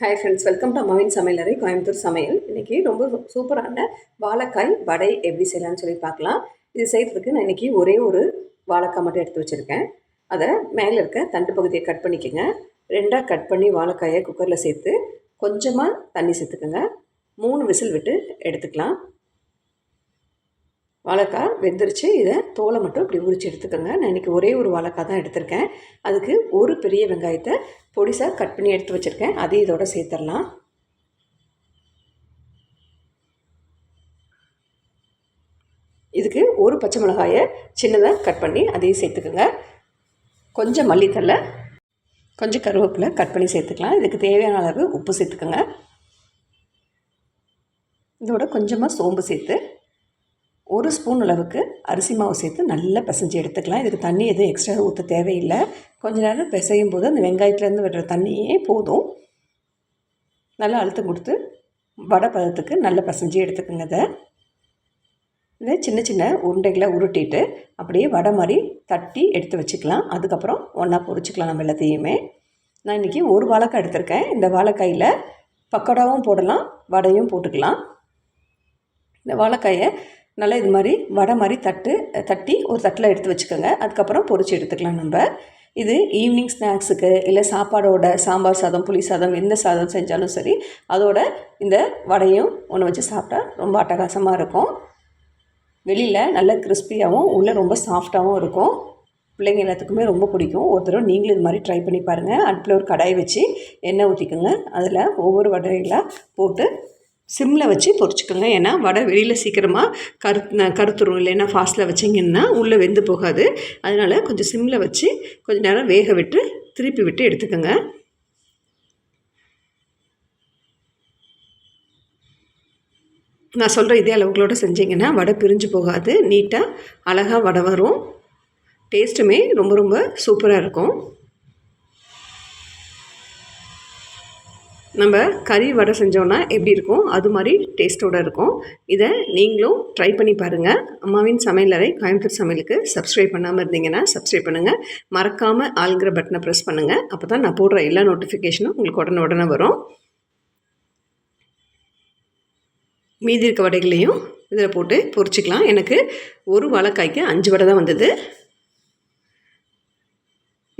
Hi friends, welcome to அம்மாவின் சமையலறை கோயம்புத்தூர் சமையல். இன்றைக்கி ரொம்ப சூப்பரான வாழைக்காய் வடை எப்படி செய்யலாம்னு சொல்லி பார்க்கலாம். இது செய்கிறதுக்கு நான் இன்றைக்கி ஒரே ஒரு வாழைக்காய் மட்டும் எடுத்து வச்சுருக்கேன். அதை மேலே இருக்க தண்டு பகுதியை கட் பண்ணிக்கோங்க. ரெண்டாக கட் பண்ணி வாழைக்காயை குக்கரில் சேர்த்து கொஞ்சமாக தண்ணி சேர்த்துக்கோங்க. 3 விசில் விட்டு எடுத்துக்கலாம். வாழைக்காய் வெந்துருச்சு. இதை தோலை மட்டும் இப்படி உரித்து எடுத்துக்கோங்க. நான் இன்றைக்கி ஒரே ஒரு வாழைக்காய் தான் எடுத்திருக்கேன். அதுக்கு ஒரு பெரிய வெங்காயத்தை பொடிசாக கட் பண்ணி எடுத்து வச்சுருக்கேன். அதையும் இதோட சேர்த்துடலாம். இதுக்கு ஒரு பச்சை மிளகாயை சின்னதாக கட் பண்ணி அதையும் சேர்த்துக்கோங்க. கொஞ்சம் மல்லித்தழை, கொஞ்சம் கருவேப்பிலை கட் பண்ணி சேர்த்துக்கலாம். இதுக்கு தேவையான அளவு உப்பு சேர்த்துக்கோங்க. இதோட கொஞ்சமாக சோம்பு சேர்த்து 1 ஸ்பூன் அளவுக்கு அரிசி மாவு சேர்த்து நல்லா பிசைஞ்சு எடுத்துக்கலாம். இதுக்கு தண்ணி எதுவும் எக்ஸ்ட்ரா ஊற்ற தேவையில்லை. கொஞ்ச நேரம் பிசையும் போது அந்த வெங்காயத்துலேருந்து விடுற தண்ணியே போதும். நல்லா அழுத்தம் கொடுத்து வடை பதத்துக்கு நல்லா பிசைஞ்சு எடுத்துக்கோங்க. இதை சின்ன சின்ன உருண்டைகளை உருட்டிட்டு அப்படியே வடை மாதிரி தட்டி எடுத்து வச்சுக்கலாம். அதுக்கப்புறம் ஒன்றா பொரிச்சிக்கலாம் நம்ம எல்லாத்தையுமே. நான் இன்றைக்கி ஒரு வாழைக்காய் எடுத்திருக்கேன். இந்த வாழைக்காயில் பக்கோடாவும் போடலாம், வடையும் போட்டுக்கலாம். இந்த வாழைக்காயை நல்லா இது மாதிரி வடை மாதிரி தட்டி ஒரு தட்டில் எடுத்து வச்சுக்கோங்க. அதுக்கப்புறம் பொரிச்சு எடுத்துக்கலாம். நம்ம இது ஈவினிங் ஸ்நாக்ஸுக்கு இல்லை சாப்பாடோட சாம்பார் சாதம், புளி சாதம், எந்த சாதம் செஞ்சாலும் சரி அதோட இந்த வடையும் ஒன்று வச்சு சாப்பிட்டா ரொம்ப அட்டகாசமாக இருக்கும். வெளியில் நல்ல கிறிஸ்பியாகவும் உள்ளே ரொம்ப சாஃப்டாகவும் இருக்கும். பிள்ளைங்க எல்லாத்துக்குமே ரொம்ப பிடிக்கும். ஒரு தடவை நீங்களும் இது மாதிரி ட்ரை பண்ணி பாருங்கள். அடுப்பில் ஒரு கடாய் வச்சு எண்ணெய் ஊற்றிக்கோங்க. அதில் ஒவ்வொரு வடைகளாக போட்டு சிம்மில் வச்சு பொரிச்சுக்கோங்க. ஏன்னா வடை வெளியில் சீக்கிரமாக கருத்துரும். இல்லைன்னா ஃபாஸ்ட்டில் வச்சிங்கன்னா உள்ளே வெந்து போகாது. அதனால் கொஞ்சம் சிம்மில் வச்சு கொஞ்சம் நேரம் வேக விட்டு திருப்பி விட்டு எடுத்துக்கோங்க. நான் சொல்கிற இதே அளவுகளோடு செஞ்சிங்கன்னா வடை பிரிஞ்சு போகாது. நீட்டாக அழகாக வடை வரும். டேஸ்ட்டுமே ரொம்ப ரொம்ப சூப்பராக இருக்கும். நம்ம கறி வடை செஞ்சோன்னா எப்படி இருக்கும் அது மாதிரி டேஸ்ட்டோடு இருக்கும். இதை நீங்களும் ட்ரை பண்ணி பாருங்கள். அம்மாவின் சமையலறை கோயம்புத்தூர் சமையலுக்கு சப்ஸ்கிரைப் பண்ணாமல் இருந்தீங்கன்னா சப்ஸ்கிரைப் பண்ணுங்கள். மறக்காமல் ஆளுங்கிற பட்டனை ப்ரெஸ் பண்ணுங்கள். அப்போ தான் நான் போடுற எல்லா நோட்டிஃபிகேஷனும் உங்களுக்கு உடனே வரும். மீதி இருக்க வடைகளையும் இதில் போட்டு பொரிச்சிக்கலாம். எனக்கு ஒரு வாழைக்காய்க்கு 5 வடை தான் வந்தது.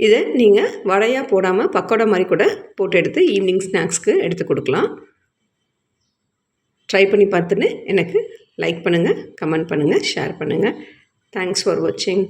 இதை நீங்கள் வடையாக போடாமல் பக்கோடா மாதிரி கூட போட்டு எடுத்து ஈவினிங் ஸ்நாக்ஸ்க்கு எடுத்து கொடுக்கலாம். ட்ரை பண்ணி பார்த்துன்னு எனக்கு லைக் பண்ணுங்கள், கமெண்ட் பண்ணுங்கள், ஷேர் பண்ணுங்கள். தேங்க்ஸ் ஃபார் வாட்சிங்.